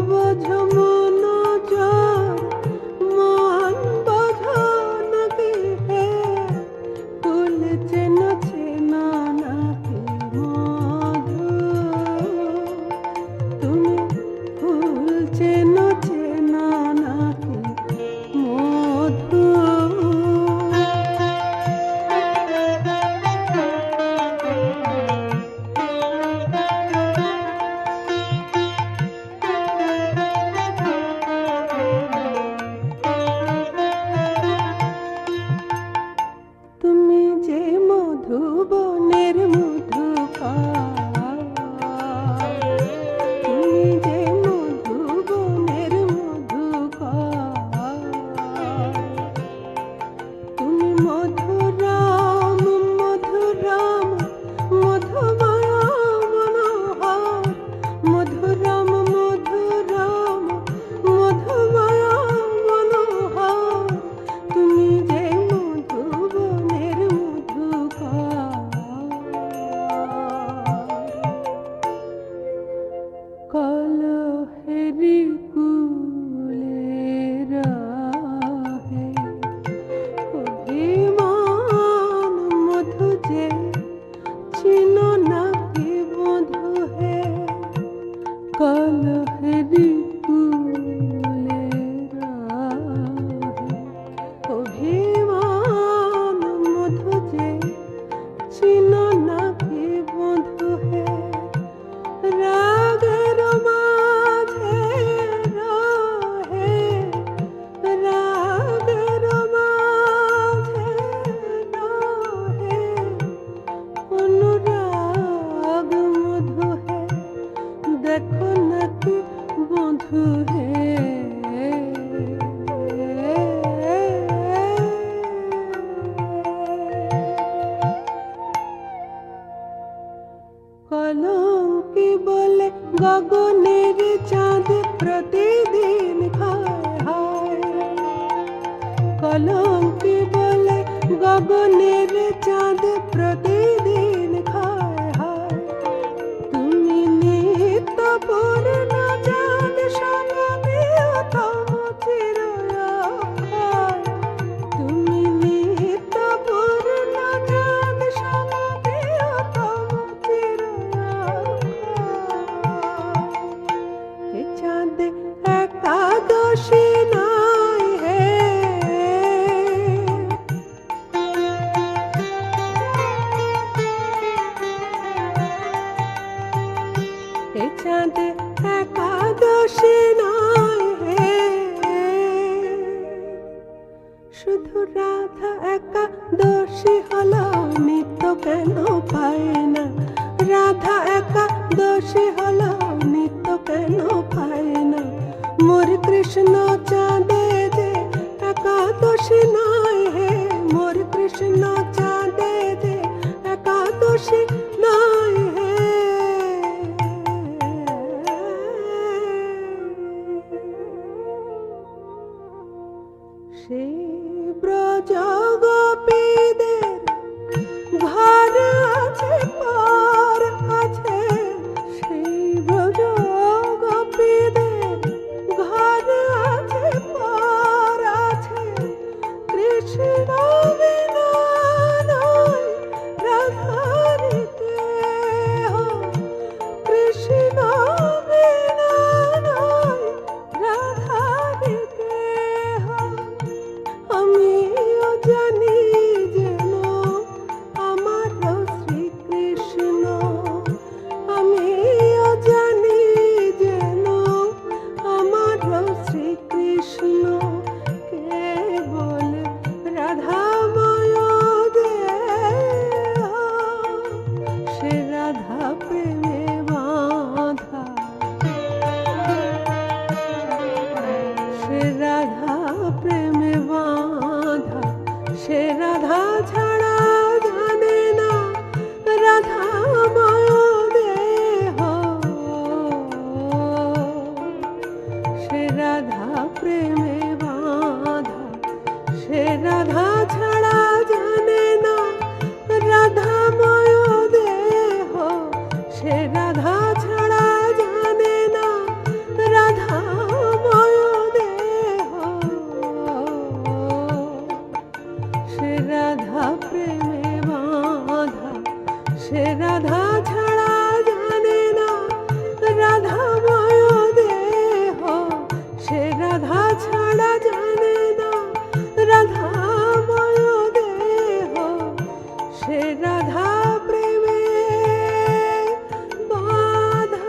বোঝো মন জোর, মন বোঝো নাকি হে, ফুল চেনো চেনা নাকি মধু, তুমি ফুল চেনো চেনা নাকি মধু। তুমি যে মধুবনের মধুকার, তুমি যে মধুবনের মধুকার, তুমি মধুরাম মধুরাম মধুমায়া মনোহর, মধুরাম মধুরাম মধুমায়া মনোহর, তুমি যে মধুবনের মধুকার। কলহেরি কুলে রাহে অভিমান মধু যে, চিনো নাকি মধু হে, কলহেরি কুলে রাহে অভিমান মধু যে, চিনো নাকি মধু হে, রাগের মাঝে রহে, রাগের মাঝে রহে অনুরাগ মধু হে, দেখো নাকি বন্ধু হে। কলঙ্কি বলে গগনের চাঁদ প্রতিদিন খায় হায়, কলঙ্কি বলে গগনের চাঁদ প্রতিদিন খায় হায়, তুমি নিত্য পূর্ণ চাঁদ সমবিহতম চিরক্ষয়, তুমি নিত্য পূর্ণ চাঁদ সমবিহতম চিরক্ষয়, এ চাঁদে একাদশী নাই হে, এ চাঁদে একাদশী নাই হে, শুধু রাধা একাদশী হলো নিত্য কেন পায় না, রাধা একাদশী হলো নিত্য কেন পায় না, মোর কৃষ্ণ চাঁদে যে একাদশী নাই হে, মোর কৃষ্ণ চাঁদে যে একাদশী নাই হে। সেই ব্রজ গোপীদের ঘর আছে পার আছে, সেই ব্রজ গোপীদের ঘর আছে পার আছে, কৃষ্ণ বিনা নাই রাধার দেহ, কৃষ্ণ বিনা নাই রাধার দেহ, আমিও জানি যেন আমার শ্রীকৃষ্ণ, আমিও জানি যেন আমার শ্রীকৃষ্ণ, কেবল রাধাময় দেহ, সে রাধা প্রেমে বাঁধা, সে রাধা প্রেমে বাঁধা, সে রাধা ছাড়া জানে না রাধাময় দেহ, সে রাধা প্রেমে বাঁধা, সে রাধা ছাড়া জানে না রাধাময় দেহ, সে রাধা ছাড়া জানে না রাধা ছাড়া জানে না রাধাময় দেহ, সে রাধা প্রেমে বাধা।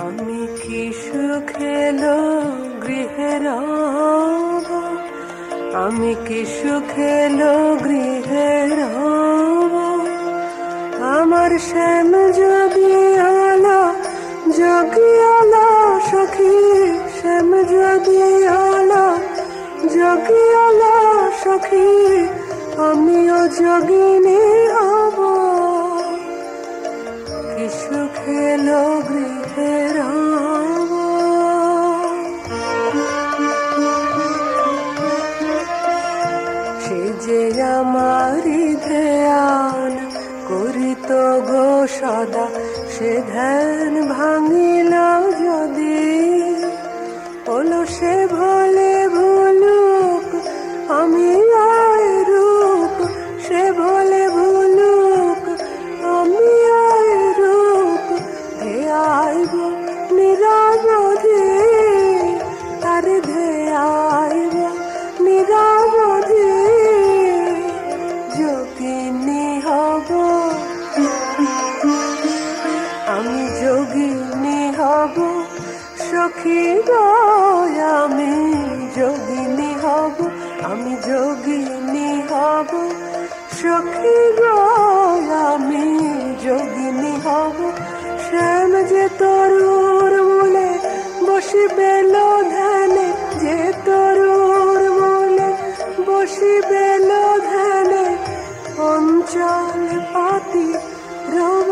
আমি কি সুখে গৃহে রব, আমি কি সুখে গৃহে রব, আমার শ্যাম যদি আলো যোগী আলো সখী, শ্যাম যদি আলো যোগী আলো সখী, আমিও যোগিনী হব। কি সুখে গৃহে রব। সে যে আমারি ধ্যান করিত গো সদা, সে ধ্যান ভাঙিল যদি, হলো সে ভোলে ভুলুক আমি আয় রূপ, সে ভোলে ভুলুক আমি আয় রূপ, ধেয়াইব নিরাবধি, তারে ধেয়াইব নিরাবধি, যোগিনী হব আমি, যোগিনী হব সখী গো, আমি যোগিনী হব, আমি যোগিনী হব সখী গো, আমি যোগিনী হব। শ্যাম যে তরুর মূলে বসিবে ধ্যানে, যে তরুর মূলে বসিবে ধ্যানে, অঞ্চল পাতি রব।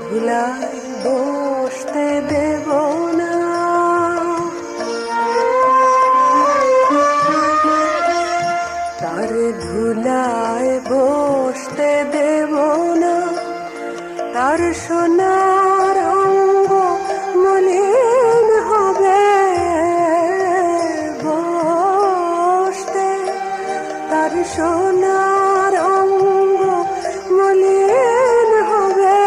ধুলায় বসতে দেব না, তারে ধুলায় বসতে দেব না, তার সোনার অঙ্গ মলিন হবে বসতে, তার সোনার অঙ্গ মলিন হবে,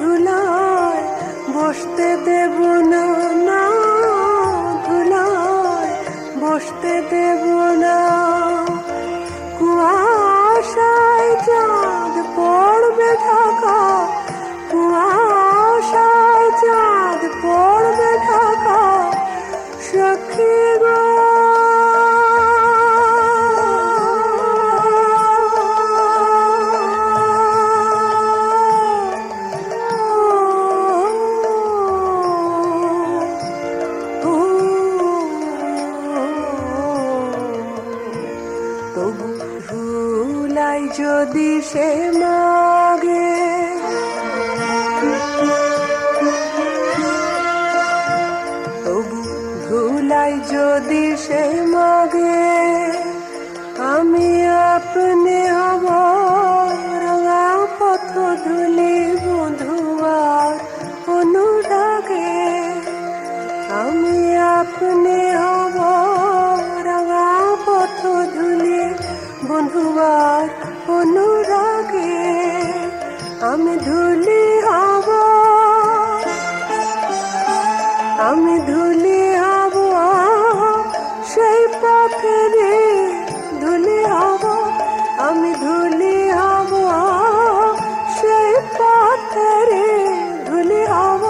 ধুলায় বসতে দেব না, না ধুলায় বসতে দেব না। কুয়াশায় চাঁদ পড়বে ঢাকা, কুয়াশায় চাঁদ পড়বে ঢাকা, সখী গো তবু ধুলাই যদি সে মাগে, তবু ধুলাই যদি সে মাগে, আমি আপনি হব রঙা পথ ধুলি বধুয়ার অনুরাগে, আমি আপনি হব রঙা পথ ধুলি বন্ধুবার অনুরাগে, আমি ধুলি হব, আমি ধুলি হব সেই পথেরে, ধুলি হব আমি, ধুলি হব সেই পথেরে, ধুলি হব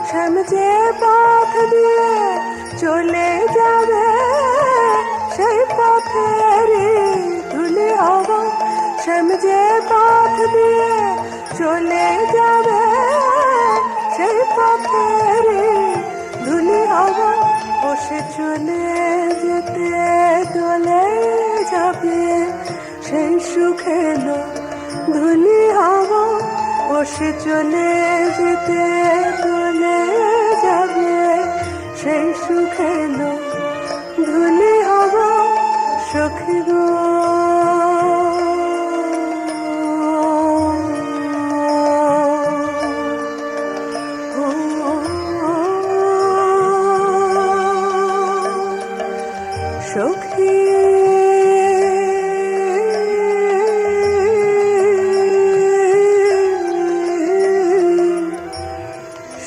শ্যাম যে পথ দিয়ে চলে যাবে, সেই পথেরে ধুলি হব, শ্যাম যে পথ দিয়ে চলে যাবে, সেই পথেরে ধুলি হব। সে চলে যেতে চলে যাবে সেই সুখে ধুলি হব সখী গো। সখী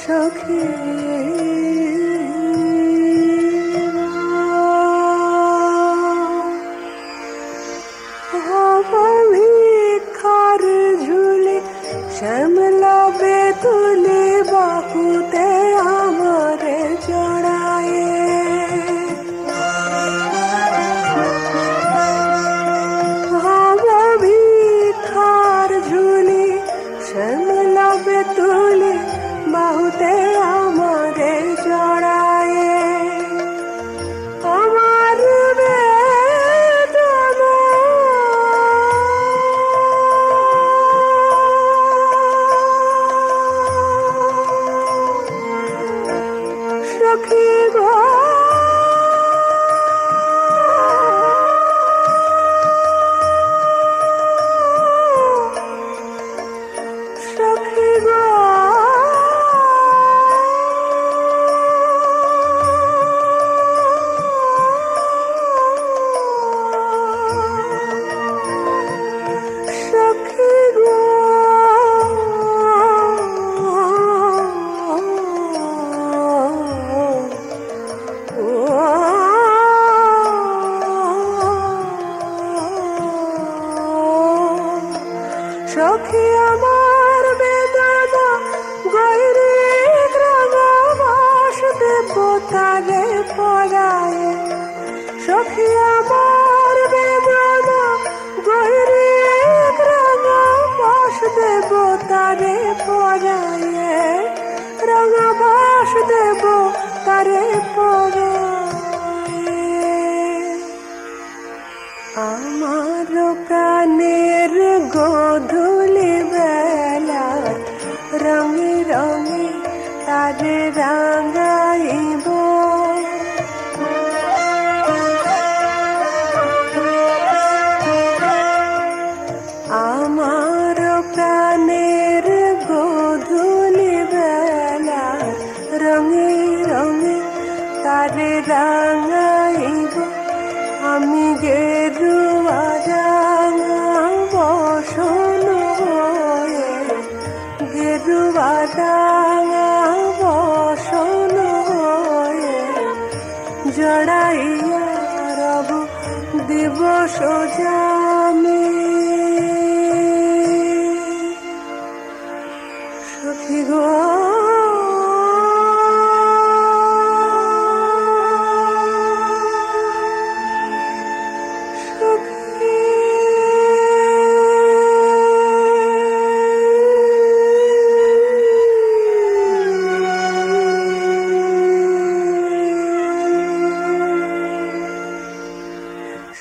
সখী ভিখার ঝুলি শ্যামলা বেতুলি বাহুতে আমারে জড়ায়ে ভিখার ঝুলি শ্যামলা বেতুলি বাহুতে আমারে জড়ায়ে আমার বেদনা সখী গো সখী গো সখী গো সখী আমার বেদনা গৈরী গ্রামবাস দেবতারে পরায়ে সখী আমার বেদনা গৈরী গ্রামবাস দেবতারে পরায়ে রঙবাস দেবতারে পরায়ে আমার প্রাণের গোধূলি বেলার রঙে রঙে তারে রাঙাইব আমার প্রাণের গোধূলি বেলার রঙে রঙে তারে রাঙাইব আমি গেরুয়া রাঙা বসন হয়ে গেরুয়া রাঙা বসন হয়ে জড়াইয়া রব দিবস জামি সখী গো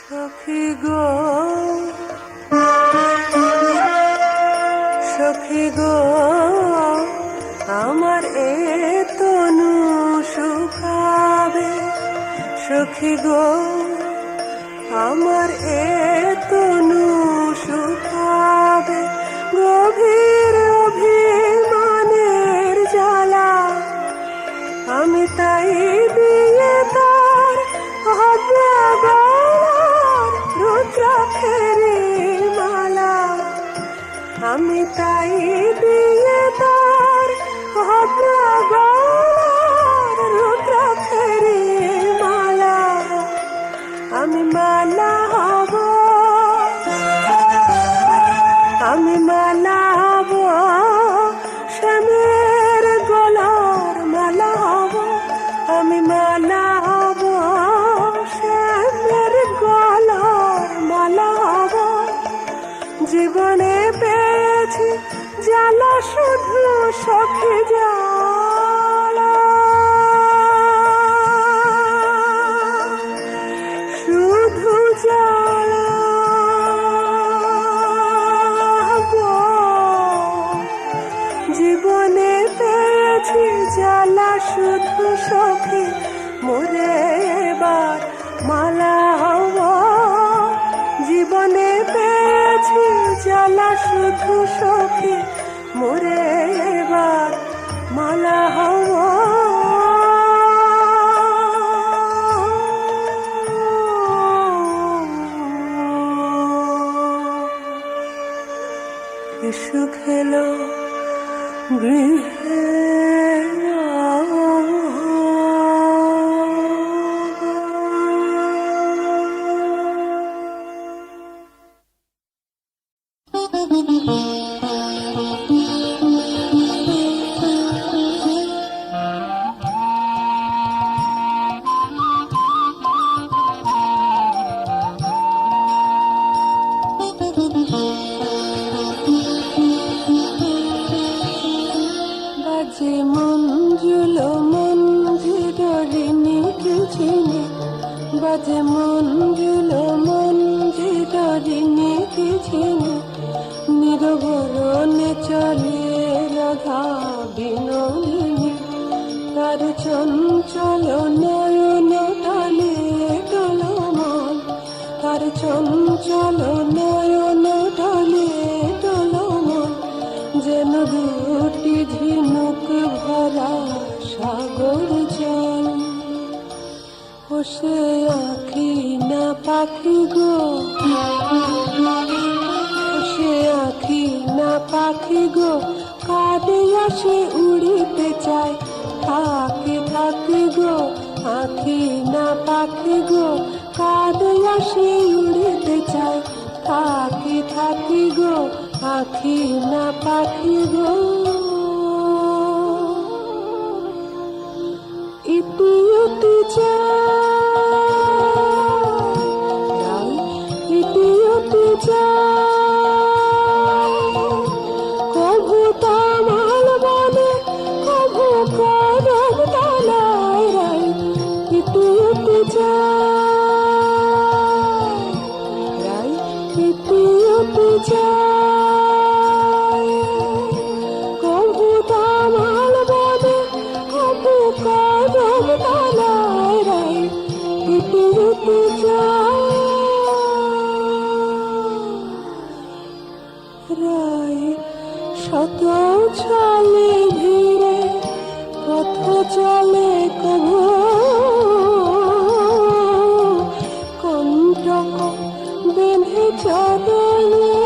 সখী গো সখী গো আমার এ তনু শুকাবে সখী গো আমার এ তনু শুকাবে গভীর অভিমানের জ্বালা আমি তাই দিয়ে তার হবে রুদ্রাক্ষেরি মালা আমি তাই দিয়ে তার হবে রুদ্রাক্ষেরি মালা আমি মালা হব আমি মালা হব শ্যামের গলার মালা হব আমি মালা হব শ্যামের গলার মালা হব জীবনে পেয়েছি জাল সখী মোরে এবার মালা হব সুখ এলো গৃহে বাজে মঞ্জুল মঞ্জিরিনী কিঝিনি বাজে মঞ্জুল মঞ্জিরিনী কিঝিনি নিরবরণে চলে রাধা বিনোদিনী তার চঞ্চল নয়ন টালে টলমল তার চঞ্চল নয়ন টালে টলমল যেন দুটি ঝিনুক ভরা সাগর জল ও সে আঁখি না পাখি গো সে আঁখি না পাখি গো কাঁদে আসে উড়িতে চায় থাকে থাকে গো আঁখি না পাখি গো কাঁদে আসে উড়িতে চায় থাকে থাকে গো আঁখি না পাখি গো ইতি উতি যায় ইতি উতি যায় কভু তামাল বনে কভু করম তালায় রাই ইতি উতি যায় রাই ইতি উতি যায় কভু তামাল বনে কভু করম তালায় রাই ইতি উতি যায় রায় শত চলে ধীরে পথ চলে কভু কণ্টক বেঁধে চরণে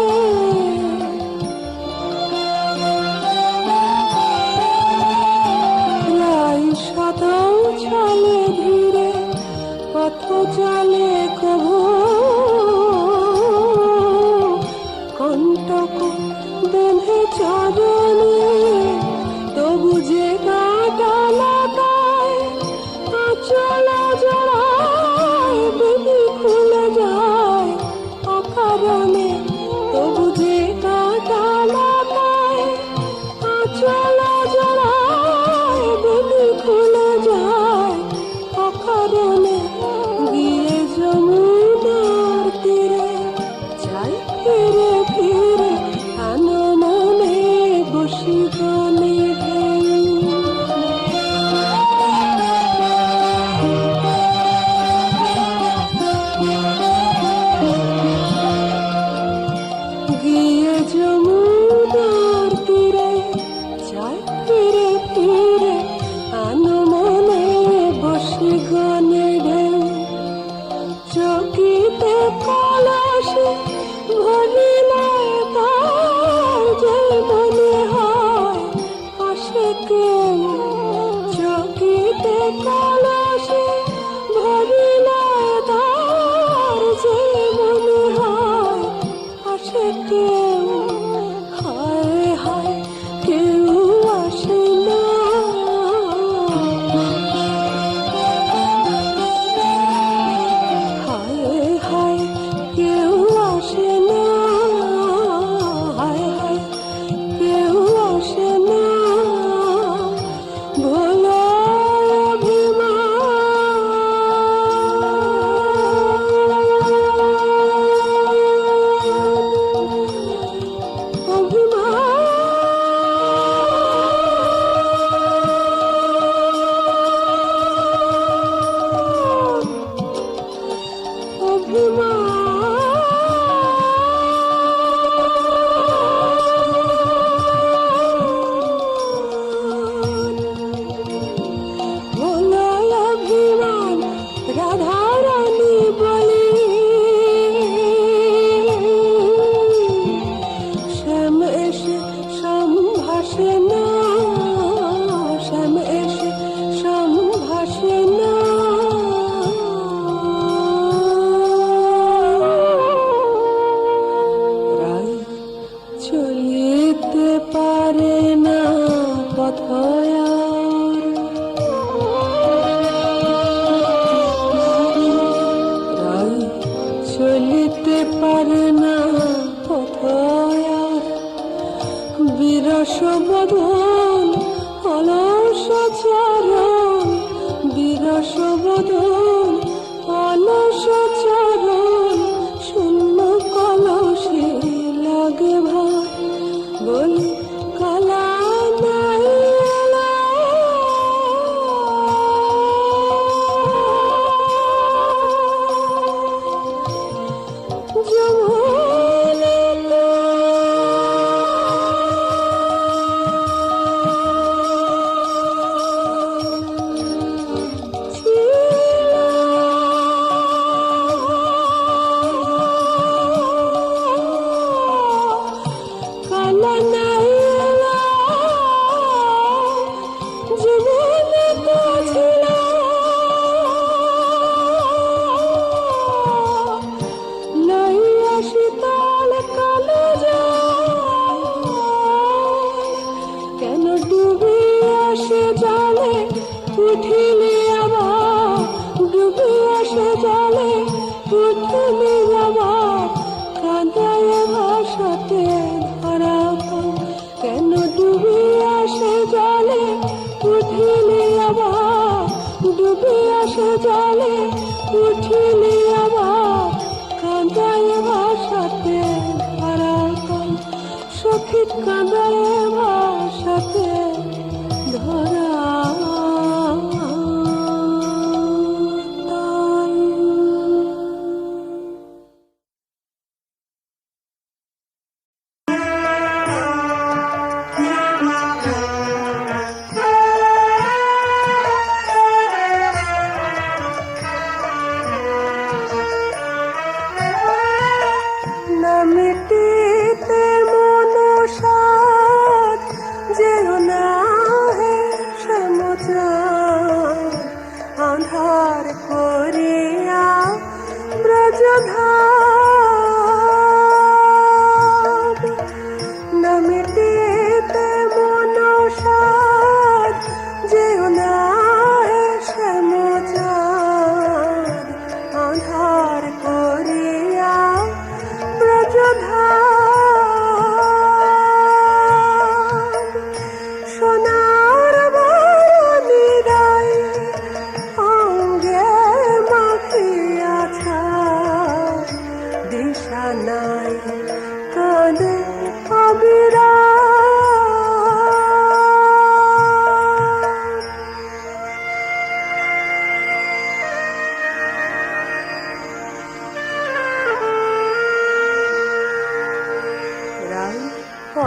রায় শত চলে ধীরে পথ চলে কভু কণ্টক বেঁধে চরণে তবু যে কাটালাটায় আঁচল জড়ায় বিধি খুলে যায় অকারণে তবু যে কাটালাটায় আঁচল জড়ায় বিধি খুলে যায় অকারণে গিয়ে যমুনার তীরে যাই ফিরে ফিরে আনো মনে বসি গনে গিয়ে যমুনার তীরে যাই ফিরে ফিরে আনো মনে বসি গনে ঢেউ চকিতে কলসে ভরিলে তার যে মনে হয় আসে কেউ চকিতে কলসে ভরিলে তার যে মনে হয় আসে কেউ হায় হায় কেউ আসে না হায় হায় কেউ আসে না হায় হায় কেউ আসে না ভোলা অভিমান উঠিলে আবার ডুবে আসে জলে, উঠিলে আবার কাঁদায় ভাষাতে ধরা পাও। কেন ডুবে আসে জলে, উঠিলে আবার ডুবে আসে জলে, উঠিলে আবার কাঁদায় ভাষাতে ধরা পাও। সখী কাঁদায় ভাষাতে ধরা মিটিতে মনসাদ যেও না হে সমুচার, আঁধার করিয়া ব্রজধাম। না মিটিতে মনসাদ যেও না হে সমুচার, আঁধার করিয়া সোনার বরণী রায় অঙ্গে মাখিয়াছা, দিশা নাই কাঁদে অবিরা।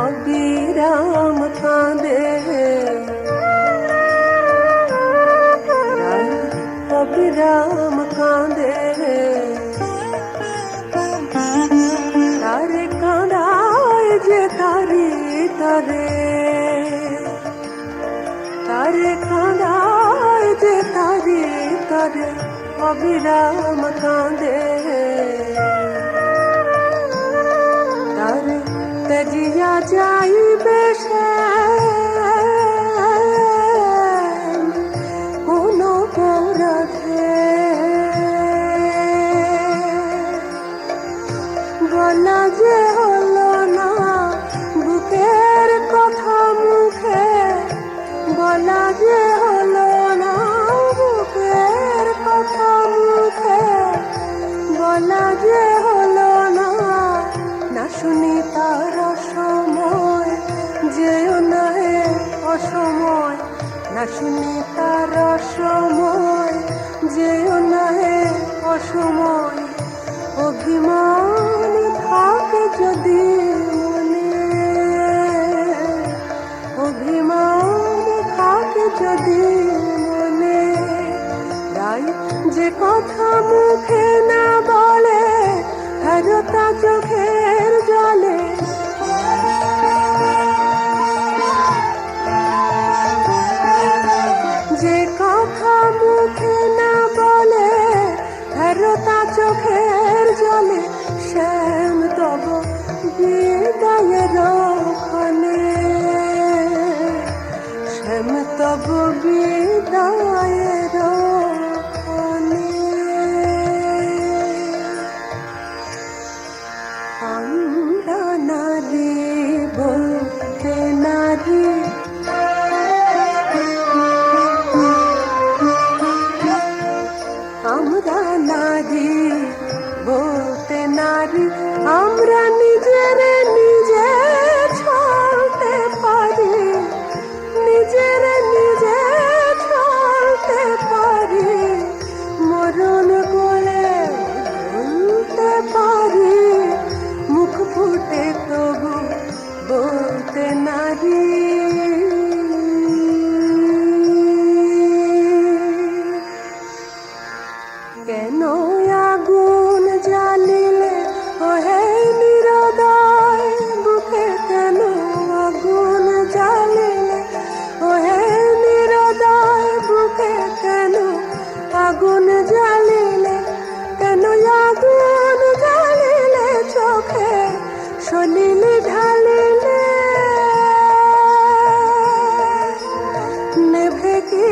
অবিরাম কাঁদে, অবিরাম কাঁদে, তারে কাঁদায় যে তারি তারে, তারে কাঁদায় যে তারি তারে, অবিরাম কাঁদে। তারে তজিয়া যাইবে সে কোন পরাধে, বলা যে হলো না বুকের কথা মুখে, বলা যে হলো না বুকের কথা মুখে, বলা যে হলো না, না শুনি তার অসময় যেও না হে অসময়, না শুনি তার অসময় যেও না হে অসময়। অভিমান থাকে যদি মনে, অভিমান থাকে যদি মনে, তাই যে কথা মুখে না বলে হারতা চোখের জলে, যে কথা মুখে না বলে হারতা চোখের জলে, শ্যাম তব বিদায়ের ক্ষণে, শ্যাম তব বিদায়ের ক্ষণে। আমরা নারী বলতে নারী, আমরা নারী বলতে নারী, আমরা নিজের নিজে ছাড়তে পারি, নিজের নিজে ছাড়তে পারি, মরণ বলে বলতে পারি, মুখ ফুটে তবু বলতে নারী। কেন আগুন জ্বালিলে ওহে নিরদয় বুকে, কেন আগুন জ্বালিলে ওহে নিরদয় বুকে, কেন আগুন জ্বালিলে, কেন আগুন জ্বালিলে চোখে, সলিল ঢালিলে নেভে কি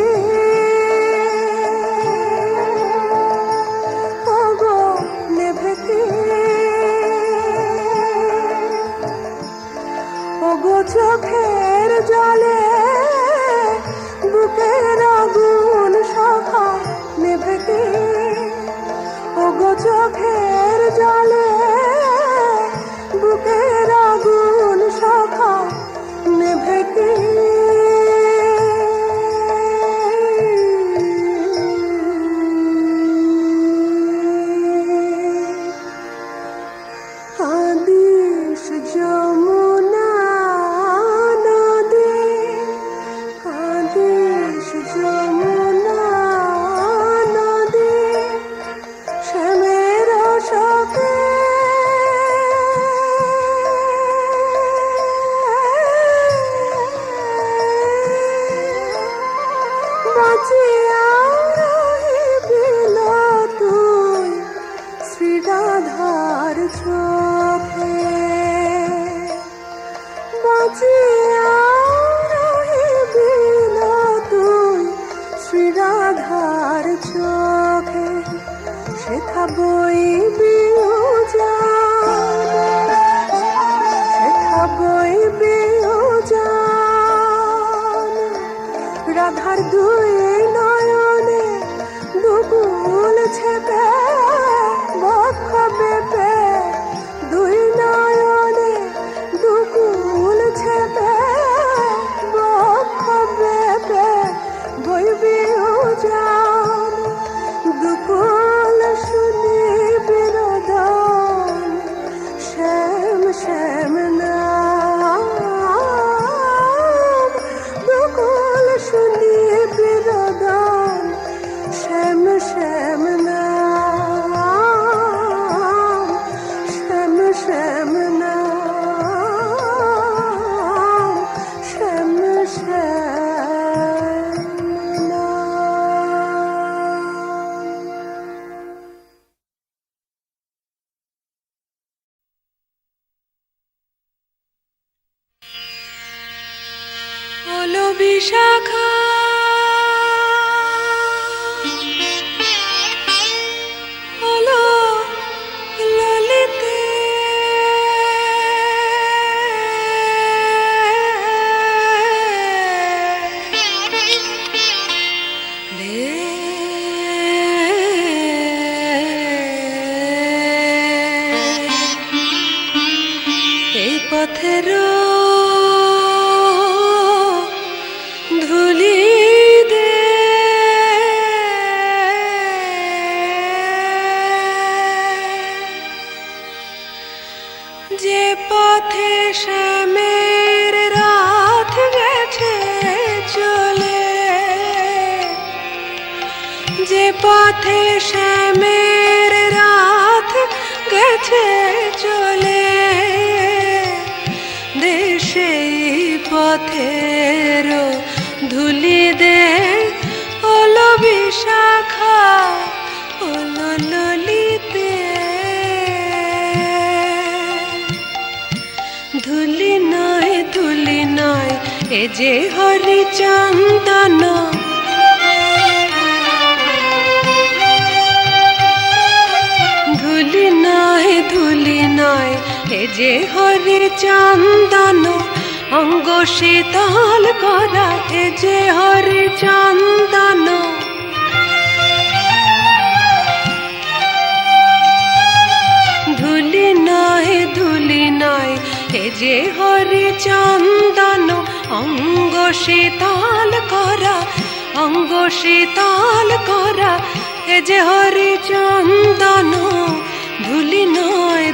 রাধার চোখে শেখা বইবি শেখা বইবি রাধার দুই নয়নে দুকুল ছেপে বক্ষ বেপে দুই নয়নে দুকুল ছেপে বক্ষ বেপে বইবি দুকুল শুনি বিরোধন শ্যাম শ্যাম নাম দুকুল শুনি বিরোধন শ্যাম শ্যাম নাম শ্যাম শ্যাম নাম শ্যাম শ্যাম হলো বিশাখা হলো ললিতে এই পথের ধুলি দে যে পথে শ্যামের রাত গেছে চলে যে পথে শ্যামের রাত গেছে চলে দেশে পথের ধুলি দে হলো বিশাখা হলো ললিতে ধুলি নয় এ যে হরিচন্দন ধুলি নয় এ যে হরিচন্দন অঙ্গ শীতল করা এ যে হরিচন্দন ধুলি নয় এ যে হরিচন্দন অঙ্গ শীতল করা এ যে হরিচন্দন ধুলি নয়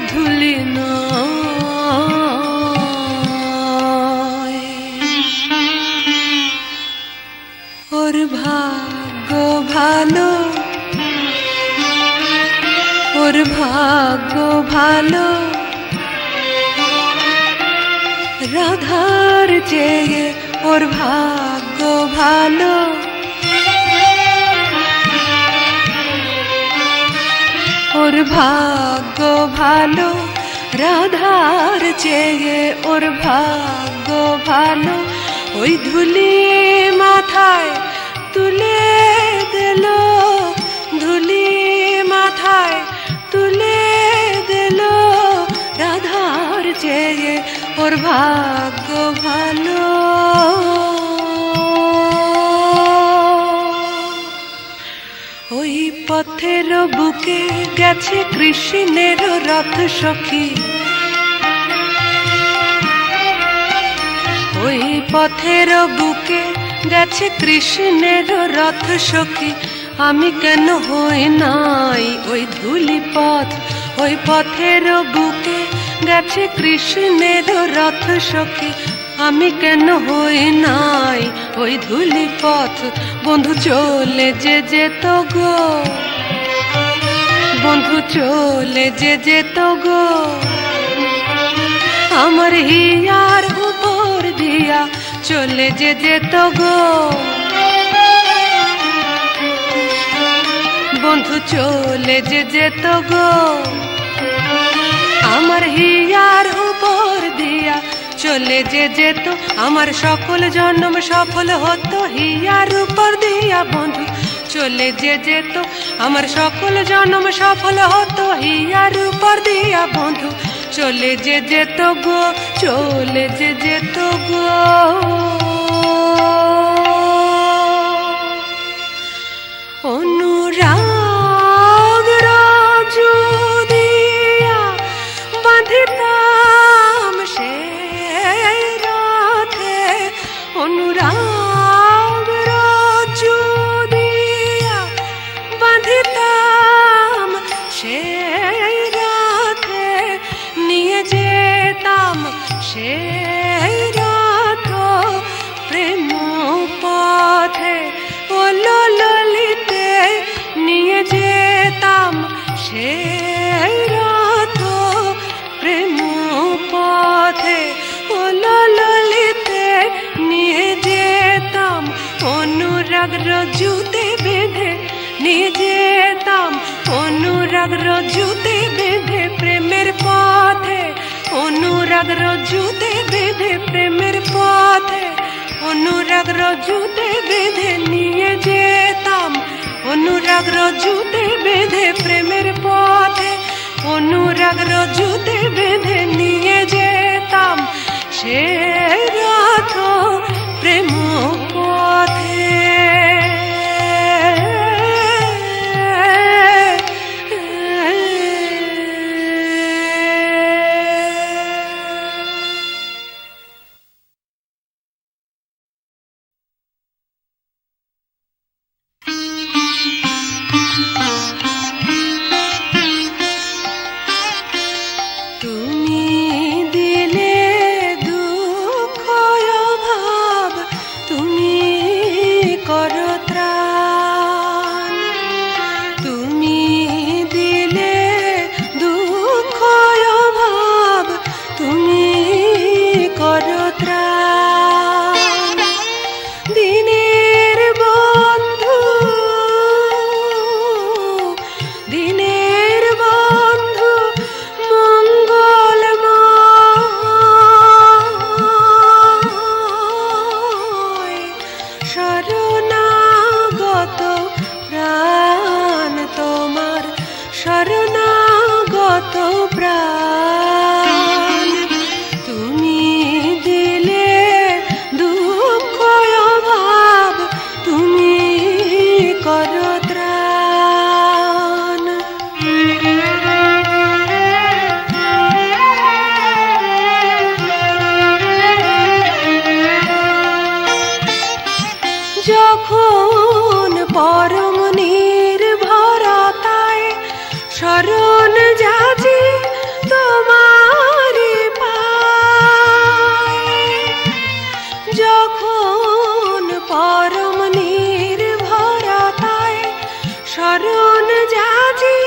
ওর ভাগ্য ভালো ওর ভাগ্য ভালো রাধার চেয়ে ওর ভাগ্য ভালো ওর ভাগ্য ভালো রাধার চেয়ে ওর ভাগ্য ভালো ওই ধুলি মাথায় তুলে দিল ধুলি মাথায় তুলে দিল রাধার চেয়ে ওর ভাগ্য ভালো ওই পথের বুকে গেছে কৃষ্ণের রথ সখী ওই পথের বুকে গেছে কৃষ্ণের রথ সখী আমি কেন হই নাই ওই ধুলি পথ ওই পথের বুকে গেছে কৃষ্ণের রথ সখী আমি কেন হই নাই ওই ধুলি পথ বন্ধু চলে যে যেত গো বন্ধু চলে যে যেত গো আমার হিয়ার উপর দিয়া চলে যে যেত গো বন্ধু চলে যে যেত গো আমার হিয়ার উপর দিয়া চলে যে যেত আমার সকল জন্ম সফল হতো হিয়ার উপর দিয়া বন্ধু চলে যে যেত আমার সকল জন্ম সফল হতো হিয়ার উপর দিয়া বন্ধু চলে যে যেত গো চলে যে যেত গো অনুরাগ রাজু দিয়া বাঁধিতাম সে রাতে অনুরাগ রাজু দিয়া বাঁধিতাম সে রাতে নিয়ে যেতাম সে রাত প্রেম পথে ওলো ললিতে নিয়ে যেতাম সে রাত প্রেম পথে ওলো ললিতে নিয়ে যেতাম অনুরাগ রজ্জুতে বেঁধে নিয়ে যেতাম অনুরাগ রজ্জুতে বেঁধে প্রেমের পথে অনুরাগ রজ্জুতে বেঁধে প্রেমের পথে অনুরাগ রজ্জুতে বেঁধে নিয়ে যেতাম অনুরাগ রজ্জুতে বেঁধে প্রেমের পথে অনুরাগ রজ্জুতে বেঁধে নিয়ে যেতাম সে রাত প্রেম পথে শরণাগত প্রাণ তুমি দিলে দুঃখ অভাব তুমি করো ত্রাণ যখন পরম নির্ভরতায় শরণ যাচি তোমারি পায় যখন পরম নির্ভরতায় শরণ যাচি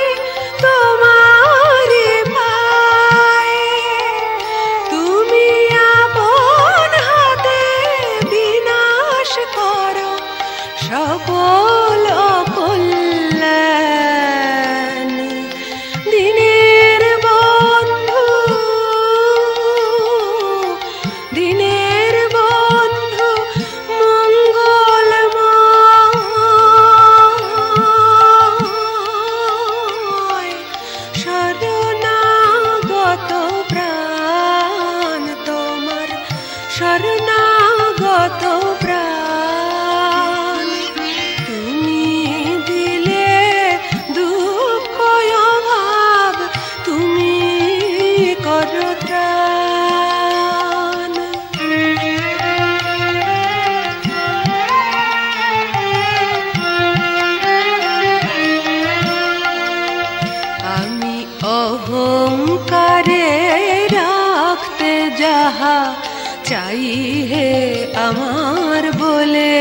তোমারি পায় তুমি আপন হাতে বিনাশ করো সকল অকল্যাণ দিনের বন্ধু মঙ্গলময় শরণাগত প্রাণ তোমার শরণাগত প্রাণ তুমি দিলে দুঃখ অভাব তুমি করো ত্রাণ আমি অহংকারে রাখতে যাহা চাই হে আমার বলে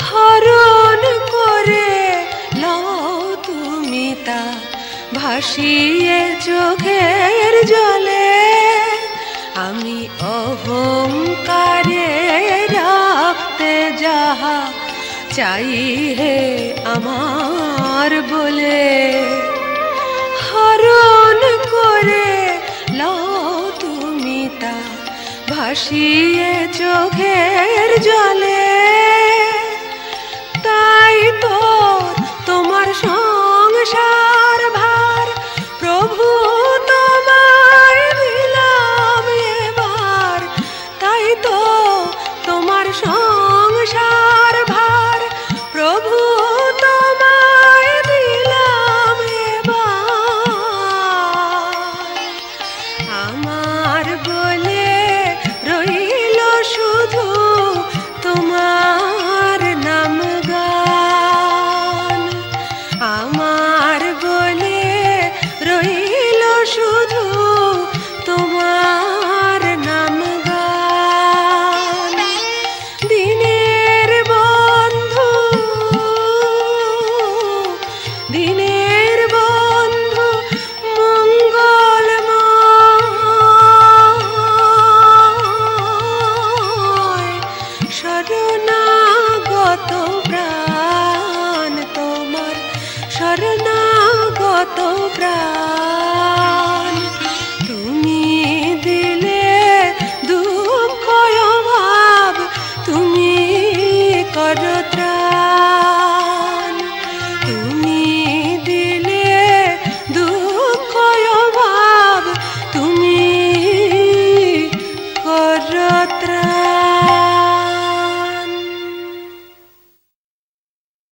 হরণ করে লও তুমি তা ভাসিয়ে চোখের জলে আমি অহংকারে রাখতে যাহা চাই হে আমার বলে হরণ করে লও তুমি তা ভাসিয়ে চোখের জলে। তাই তো তোমার সংসার ভার প্রভু তোমায় দিলাম এবার। তাই তো তোমার সংসার ভার প্রভু তোমায় দিলাম এবার। আমার বলে রইল শুধু তোমার নাম গান। আমার বলে রইল শুধু তোমার নাম গান। দিনের বন্ধু, দিনের বন্ধু মঙ্গলময়, শরণাগত প্রাণ তোমার, শরণাগত প্রাণ।